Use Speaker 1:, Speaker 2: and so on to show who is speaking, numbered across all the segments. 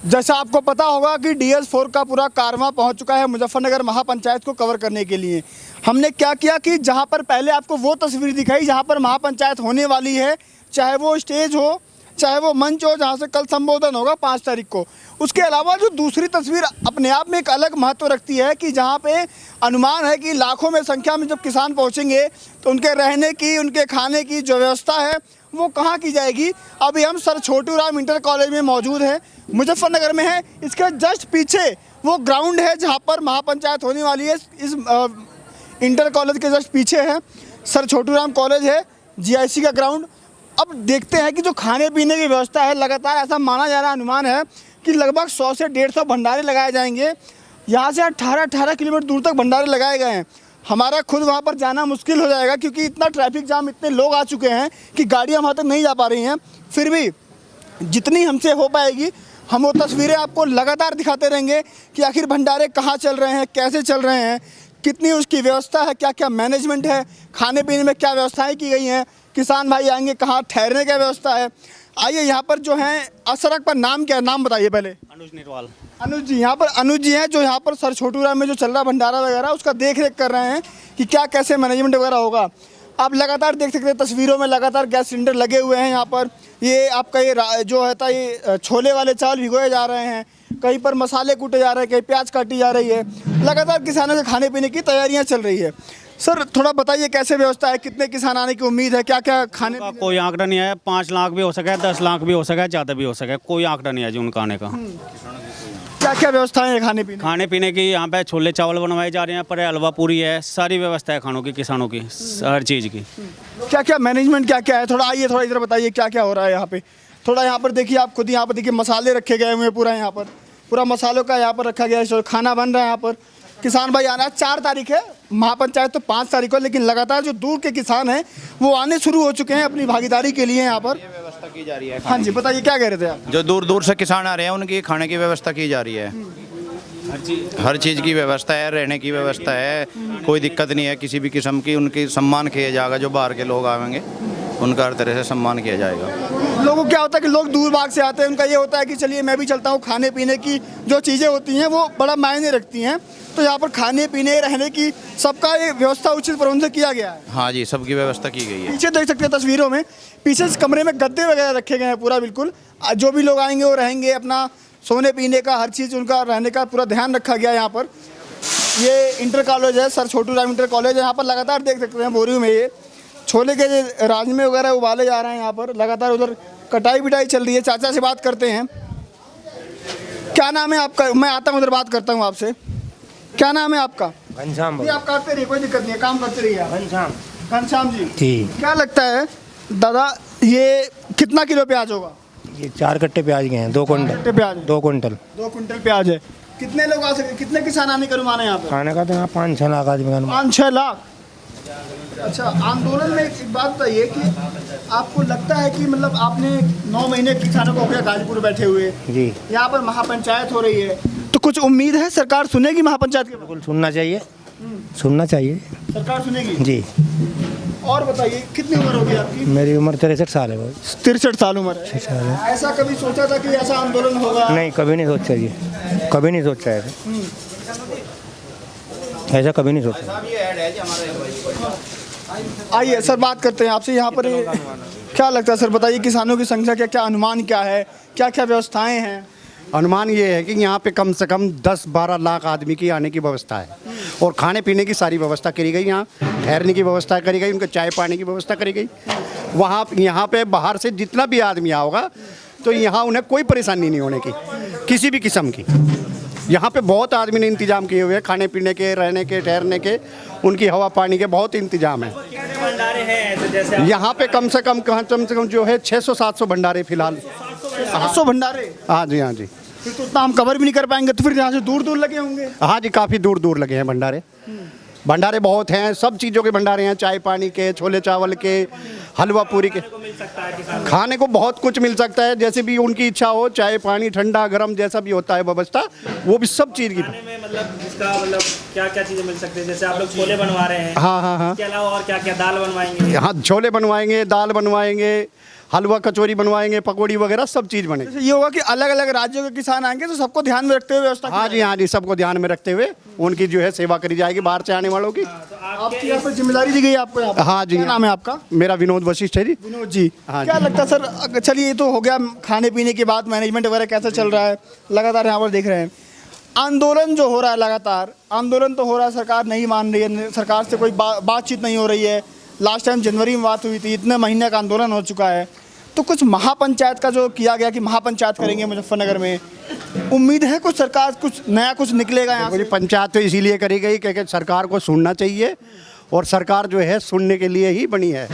Speaker 1: जैसा आपको पता होगा कि DS4 का पूरा कारवां पहुंच चुका है मुजफ्फरनगर महापंचायत को कवर करने के लिए। हमने क्या किया कि जहां पर पहले आपको वो तस्वीर दिखाई जहां पर महापंचायत होने वाली है, चाहे वो स्टेज हो, चाहे वो मंच हो जहां से कल संबोधन होगा 5 तारीख को। उसके अलावा जो दूसरी तस्वीर अपने आप में एक अलग महत्व रखती है कि जहां पे अनुमान है कि लाखों में संख्या में जब किसान पहुंचेंगे तो उनके रहने की, उनके खाने की जो व्यवस्था है वो कहाँ की जाएगी। अभी हम sir Chhotu Ram inter college में मौजूद हैं, मुजफ्फरनगर में है। इसके जस्ट पीछे वो ग्राउंड है जहाँ पर महापंचायत होने वाली है। इस इंटर कॉलेज के जस्ट पीछे है सर छोटू राम कॉलेज है, GIC का ग्राउंड। अब देखते हैं कि जो खाने पीने की व्यवस्था है, लगातार ऐसा माना जा रहा अनुमान है कि लगभग 100 से 150 भंडारे लगाए जाएंगे। यहाँ से 18 किलोमीटर दूर तक भंडारे लगाए गए हैं। हमारा खुद वहाँ पर जाना मुश्किल हो जाएगा क्योंकि इतना ट्रैफिक जाम, इतने लोग आ चुके हैं कि गाड़ियाँ वहाँ तक नहीं जा पा रही हैं। फिर भी जितनी हमसे हो पाएगी हम वो तस्वीरें आपको लगातार दिखाते रहेंगे कि आखिर भंडारे कहाँ चल रहे हैं, कैसे चल रहे हैं, कितनी उसकी व्यवस्था है, क्या क्या मैनेजमेंट है, खाने पीने में क्या व्यवस्थाएं की गई हैं, किसान भाई आएंगे कहाँ, ठहरने की व्यवस्था है। आइए यहाँ पर जो है सड़क पर नाम क्या है, नाम बताइए पहले।
Speaker 2: अनुज निर्वाल।
Speaker 1: अनुज जी, यहाँ पर अनुज जी हैं जो यहाँ पर सर छोटू राम में जो चल रहा भंडारा वगैरह उसका देख रेख कर रहे हैं कि क्या कैसे मैनेजमेंट वगैरह होगा। आप लगातार देख सकते हैं तस्वीरों में लगातार गैस सिलेंडर लगे हुए हैं। यहाँ पर ये आपका ये जो है ये छोले वाले चावल भिगोए जा रहे हैं, कहीं पर मसाले कूटे जा रहे हैं, कहीं प्याज काटी जा रही है। लगातार किसानों के खाने पीने की तैयारियाँ चल रही है। सर थोड़ा बताइए कैसे व्यवस्था है, कितने किसान आने की उम्मीद है, क्या क्या खाने
Speaker 2: का कोई आंकड़ा नहीं है। 5 लाख भी हो सके, 10 लाख भी हो सके, ज़्यादा भी हो सके, कोई आंकड़ा नहीं है जी उनका आने का।
Speaker 1: क्या क्या व्यवस्थाएं है खाने पीने
Speaker 2: की? यहाँ पे छोले चावल बनवाए जा रहे हैं, पर हलवा पूरी है, सारी व्यवस्था है खानों की, किसानों की, हर चीज़ की।
Speaker 1: क्या क्या मैनेजमेंट क्या क्या है, थोड़ा आइए थोड़ा इधर बताइए क्या क्या हो रहा है यहाँ पे। थोड़ा यहाँ पर देखिए, आप खुद यहाँ पर देखिए मसाले रखे गए हुए हैं, पूरा यहाँ पर पूरा मसालों का यहाँ पर रखा गया है, खाना बन रहा है यहाँ पर। किसान भाई आना 4 तारीख है, महापंचायत तो 5 तारीख को, लेकिन लगातार जो दूर के किसान हैं वो आने शुरू हो चुके हैं अपनी भागीदारी के लिए यहाँ पर।
Speaker 3: व्यवस्था की जा रही है।
Speaker 1: हाँ जी बताइए क्या कह रहे थे आप।
Speaker 3: जो दूर दूर से किसान आ रहे हैं उनकी खाने की व्यवस्था की जा रही है। हर चीज़ की व्यवस्था है, रहने की व्यवस्था है, कोई दिक्कत नहीं है किसी भी किस्म की। उनकी सम्मान किया जाएगा, जो बाहर के लोग आएंगे उनका हर तरह से सम्मान किया जाएगा।
Speaker 1: लोगों को क्या होता है कि लोग दूर भाग से आते हैं, उनका ये होता है कि चलिए मैं भी चलता हूँ। खाने पीने की जो चीज़ें होती हैं वो बड़ा मायने रखती हैं, तो यहाँ पर खाने पीने रहने की सबका ये व्यवस्था उचित प्रबंध से किया गया है।
Speaker 3: हाँ जी, सबकी व्यवस्था की गई है।
Speaker 1: पीछे देख सकते हैं तस्वीरों में, पीछे इस कमरे में गद्दे वगैरह रखे गए हैं पूरा, बिल्कुल जो भी लोग आएंगे वो रहेंगे, अपना सोने पीने का हर चीज़ उनका रहने का पूरा ध्यान रखा गया है। यहाँ पर ये इंटर कॉलेज है, sir Chhotu Ram inter college है। यहाँ पर लगातार देख सकते हैं बोरियों में ये छोले के राजमे वगैरह उबाले जा रहे हैं। यहाँ पर लगातार उधर कटाई बिटाई चल रही है। चाचा से बात करते हैं, क्या नाम है आपका? मैं आता हूँ उधर बात करता हूँ आपसे। क्या नाम है आपका?
Speaker 4: घनश्याम।
Speaker 1: आप काटते रहिए, कोई दिक्कत नहीं है, काम करते रहिए।
Speaker 4: घनश्याम।
Speaker 1: घनश्याम जी
Speaker 4: जी।
Speaker 1: क्या लगता है दादा ये कितना किलो प्याज होगा?
Speaker 4: ये 4 कट्टे प्याज गए हैं, 2 कुंटल
Speaker 1: प्याज,
Speaker 4: 2 कुंटल
Speaker 1: 2 कुंटल प्याज है। कितने लोग आ सकते, कितने किसान आने का अनुमान है यहाँ पर?
Speaker 4: खाने का तो यहाँ 5-6 लाख आदमी का
Speaker 1: 5-6 लाख। अच्छा, आंदोलन में एक बात बताइए कि आपको लगता है कि मतलब आपने 9 महीने किसानों को हो गया गाजीपुर बैठे हुए
Speaker 4: जी,
Speaker 1: यहाँ पर महापंचायत हो रही है, तो कुछ उम्मीद है सरकार सुनेगी महापंचायत के?
Speaker 4: बिल्कुल सुनना चाहिए, सुनना चाहिए,
Speaker 1: सरकार सुनेगी
Speaker 4: जी।
Speaker 1: और बताइए कितनी उम्र होगी आपकी?
Speaker 4: मेरी उम्र 63 साल है।
Speaker 1: 63 साल उम्र है। ऐसा कभी सोचा था कि ऐसा आंदोलन होगा?
Speaker 4: नहीं, कभी नहीं सोचा जी, कभी नहीं सोचा है, ऐसा कभी नहीं सोचा।
Speaker 1: आइए सर बात करते हैं आपसे। यहाँ पर क्या लगता है सर, बताइए किसानों की संख्या क्या क्या अनुमान क्या है, क्या क्या व्यवस्थाएं हैं?
Speaker 5: अनुमान ये है कि यहाँ पे कम से कम 10-12 लाख आदमी की आने की व्यवस्था है और खाने पीने की सारी व्यवस्था करी गई। यहाँ ठहरने की व्यवस्था करी गई, उनके चाय पानी की व्यवस्था करी गई। वहाँ यहाँ पे बाहर से जितना भी आदमी आओगा तो यहाँ उन्हें कोई परेशानी नहीं होने की, किसी भी किस्म की। यहाँ पे बहुत आदमी ने इंतजाम किए हुए हैं, खाने पीने के, रहने के, ठहरने के, उनकी हवा पानी के बहुत इंतजाम है। यहाँ पे कम से कम जो है 600-700 भंडारे फिलहाल।
Speaker 1: 700 भंडारे?
Speaker 5: हाँ जी, हाँ जी।
Speaker 1: फिर तो उतना हम कवर भी नहीं कर पाएंगे, तो फिर यहाँ से दूर दूर लगे होंगे?
Speaker 5: हाँ जी, काफ़ी दूर दूर लगे हैं भंडारे। भंडारे बहुत हैं, सब चीज़ों के भंडारे हैं, चाय पानी के, छोले चावल के, हलवा पूरी के। खाने को बहुत कुछ मिल सकता है, जैसे भी उनकी इच्छा हो, चाय पानी ठंडा गरम जैसा भी होता है व्यवस्था, वो भी सब चीज़ की।
Speaker 2: मतलब इसका मतलब क्या क्या चीज़ें मिल सकती है? जैसे आप लोग छोले बनवा रहे हैं,
Speaker 5: हाँ हाँ हाँ,
Speaker 2: इसके अलावा और क्या क्या? दाल बनवाएंगे?
Speaker 5: हाँ, छोले बनवाएंगे, दाल बनवाएंगे, हलवा कचौरी बनवाएंगे, पकौड़ी वगैरह सब चीज़ बनेगी।
Speaker 1: जैसे ये होगा कि अलग अलग राज्यों के किसान आएंगे तो सबको ध्यान में रखते हुए व्यवस्था
Speaker 5: हाँ जी, हाँ जी, सबको ध्यान में रखते हुए उनकी जो है सेवा करी जाएगी बाहर से आने वालों की।
Speaker 1: आपकी यहाँ पर जिम्मेदारी दी गई है आपको यहाँ पर?
Speaker 5: हाँ जी।
Speaker 1: क्या नाम है आपका?
Speaker 5: मेरा विनोद वशिष्ठ है जी।
Speaker 1: विनोद जी,
Speaker 5: हाँ
Speaker 1: क्या
Speaker 5: जी।
Speaker 1: लगता है सर, चलिए ये तो हो गया खाने पीने की बात, मैनेजमेंट वगैरह कैसा चल रहा है लगातार यहाँ पर देख रहे हैं। आंदोलन जो हो रहा है लगातार, आंदोलन तो हो रहा है, सरकार नहीं मान रही है, सरकार से कोई बातचीत नहीं हो रही है। लास्ट टाइम जनवरी में बात हुई थी, इतने महीने का आंदोलन हो चुका है। तो कुछ महापंचायत का जो किया गया कि महापंचायत करेंगे मुजफ्फरनगर में, उम्मीद है कुछ सरकार कुछ नया कुछ निकलेगा यहाँ
Speaker 5: मुझे
Speaker 1: से?
Speaker 5: पंचायत तो इसीलिए करी गई क्योंकि सरकार को सुनना चाहिए और सरकार जो है सुनने के लिए ही बनी है।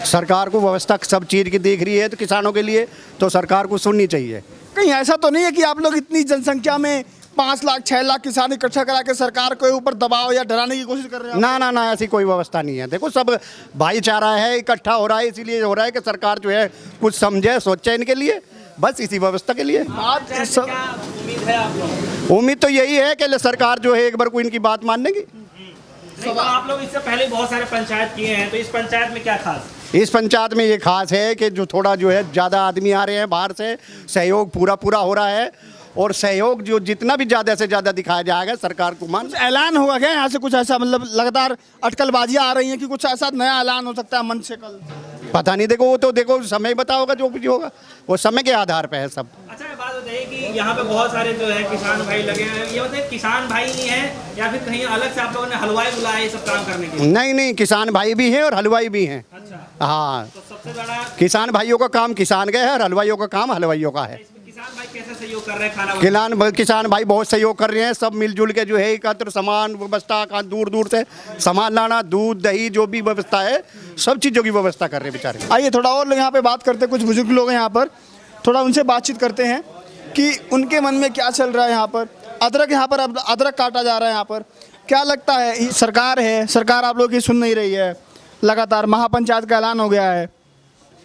Speaker 5: सरकार को व्यवस्था सब चीज़ की देख रही है तो किसानों के लिए तो सरकार को सुननी चाहिए।
Speaker 1: कहीं ऐसा तो नहीं है कि आप लोग इतनी जनसंख्या में 5 लाख 6 लाख किसान इकट्ठा करा के सरकार के ऊपर दबाव या डराने की कोशिश कर रहे हैं?
Speaker 5: ना ना ना, ऐसी कोई व्यवस्था नहीं है। देखो सब भाईचारा है, इकट्ठा हो रहा है, इसीलिए हो रहा है कि सरकार जो है कुछ समझे सोचे इनके लिए, बस इसी व्यवस्था के लिए। उम्मीद तो यही है कि सरकार जो है एक बार को इनकी बात मान लेगी।
Speaker 6: नहीं, तो आप लोग इससे पहले बहुत सारे पंचायत किए हैं, तो इस पंचायत में क्या खास?
Speaker 5: इस पंचायत में ये खास है कि जो थोड़ा जो है ज़्यादा आदमी आ रहे हैं बाहर से, सहयोग पूरा हो रहा है और सहयोग जो जितना भी ज़्यादा से ज़्यादा दिखाया जाएगा सरकार को मान।
Speaker 1: ऐलान होगा क्या यहाँ से कुछ ऐसा, मतलब लगातार अटकलबाजियाँ आ रही हैं कि कुछ ऐसा नया ऐलान हो सकता है मंच से कल?
Speaker 5: पता नहीं, देखो वो तो देखो समय बताओगा जो भी होगा, वो समय के आधार पे है सब।
Speaker 6: अच्छा, ये बात बताइए कि यहाँ पे बहुत सारे जो है किसान भाई लगे हैं, ये बताइए किसान भाई ही हैं या फिर कहीं अलग से आप लोगों ने हलवाई बुलाया ये सब काम करने के लिए?
Speaker 5: नहीं नहीं, किसान भाई भी हैं और हलवाई भी हैं।
Speaker 6: अच्छा,
Speaker 5: हाँ,
Speaker 6: तो सबसे बड़ा
Speaker 5: किसान भाइयों का काम किसान का है और हलवाइयों का काम हलवाइयों का है।
Speaker 6: इसमें किसान भाई कैसे सहयोग कर रहे हैं खाना बनाने?
Speaker 5: किसान भाई बहुत सहयोग कर रहे हैं, सब मिलजुल के जो है एकत्र सामान व्यवस्था का दूर दूर से सामान लाना, दूध दही जो भी व्यवस्था है सब चीज़ों की व्यवस्था कर रहे हैं बेचारे।
Speaker 1: आइए थोड़ा और यहाँ पे बात करते हैं, कुछ बुजुर्ग लोग हैं यहाँ पर, थोड़ा उनसे बातचीत करते हैं कि उनके मन में क्या चल रहा है। यहाँ पर अदरक काटा जा रहा है यहाँ पर, क्या लगता है सरकार आप लोग की सुन नहीं रही है, लगातार महापंचायत का ऐलान हो गया है,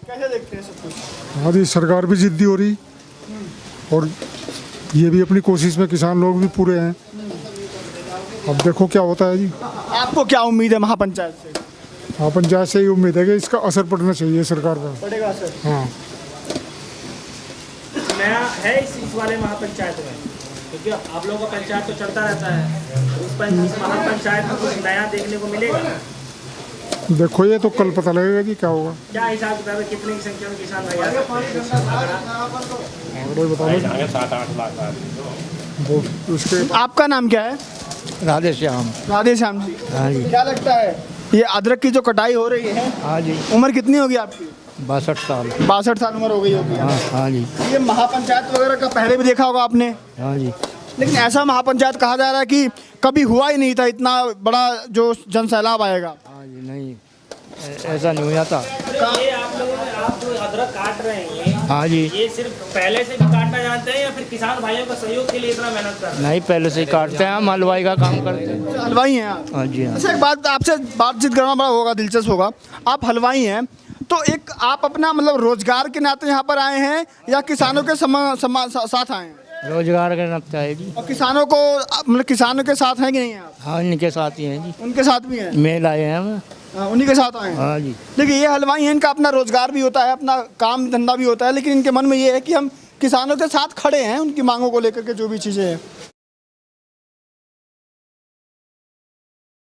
Speaker 1: कैसे देखते हैं सब कुछ?
Speaker 7: हाँ जी, सरकार भी जिद्दी हो रही और ये भी अपनी कोशिश में किसान लोग भी पूरे हैं। अब देखो क्या होता है जी।
Speaker 1: आपको क्या उम्मीद है महापंचायत से?
Speaker 7: हाँ, पंचायत से ही उम्मीद है कि इसका असर पड़ना चाहिए सरकार का।
Speaker 1: पड़ेगा असर?
Speaker 7: हाँ,
Speaker 6: नया है इस वाले महापंचायत में, क्योंकि आप लोगों का पंचायत तो चलता रहता है, इस महापंचायत में कुछ नया देखने को मिलेगा?
Speaker 7: देखो ये तो कल पता लगेगा जी क्या होगा।
Speaker 6: क्या हिसाब किताब है, कितने की संख्या में किसान भाई आ सकते हैं?
Speaker 7: आंकड़े बता दो।
Speaker 6: 7-8 लाख।
Speaker 7: वो उसके
Speaker 1: आपका नाम क्या है?
Speaker 4: राधे श्याम।
Speaker 1: राधे श्याम जी,
Speaker 4: हाँ जी।
Speaker 1: क्या लगता है ये अदरक की जो कटाई हो रही है,
Speaker 4: हाँ जी,
Speaker 1: उम्र कितनी होगी आपकी?
Speaker 4: 62 साल।
Speaker 1: 62 साल उम्र हो गई होगी।
Speaker 4: हाँ जी,
Speaker 1: ये महापंचायत वगैरह का पहले भी देखा होगा आपने,
Speaker 4: हाँ जी।
Speaker 1: लेकिन ऐसा महापंचायत कहा जा रहा है कि कभी हुआ ही नहीं था, इतना बड़ा जो जन सैलाब आएगा।
Speaker 4: हाँ जी, नहीं ऐसा नहीं हुआ था।
Speaker 6: तो ये आप लोगों ने, आप जो अदरक काट रहे हैं,
Speaker 4: हाँ जी,
Speaker 6: ये सिर्फ पहले से भी काटना जानते हैं या फिर किसान भाइयों का सहयोग के लिए इतना मेहनत कर रहे हैं?
Speaker 4: नहीं पहले से ही काटते हैं, हम हलवाई का काम करते हैं।
Speaker 1: हलवाई हैं आप?
Speaker 4: हाँ जी, हाँ।
Speaker 1: अच्छा, एक बात आपसे बातचीत करना बड़ा होगा, दिलचस्प होगा। आप हलवाई हैं तो एक आप अपना मतलब रोजगार के नाते यहाँ पर आए हैं या किसानों के साथ आए हैं?
Speaker 4: रोजगार का नाते है जी।
Speaker 1: और किसानों को मतलब किसानों के साथ हैं कि नहीं हैं आप?
Speaker 4: हाँ, इनके साथ ही हैं जी,
Speaker 1: उनके साथ भी हैं?
Speaker 4: मेल आए हैं हम।
Speaker 1: उन्हीं के साथ आए हैं।
Speaker 4: हाँ जी।
Speaker 1: देखिए ये हलवाई हैं, इनका अपना रोजगार भी होता है, अपना काम धंधा भी होता है, लेकिन इनके मन में ये है कि हम किसानों के साथ खड़े हैं, उनकी मांगों को लेकर के जो भी चीज़ें हैं।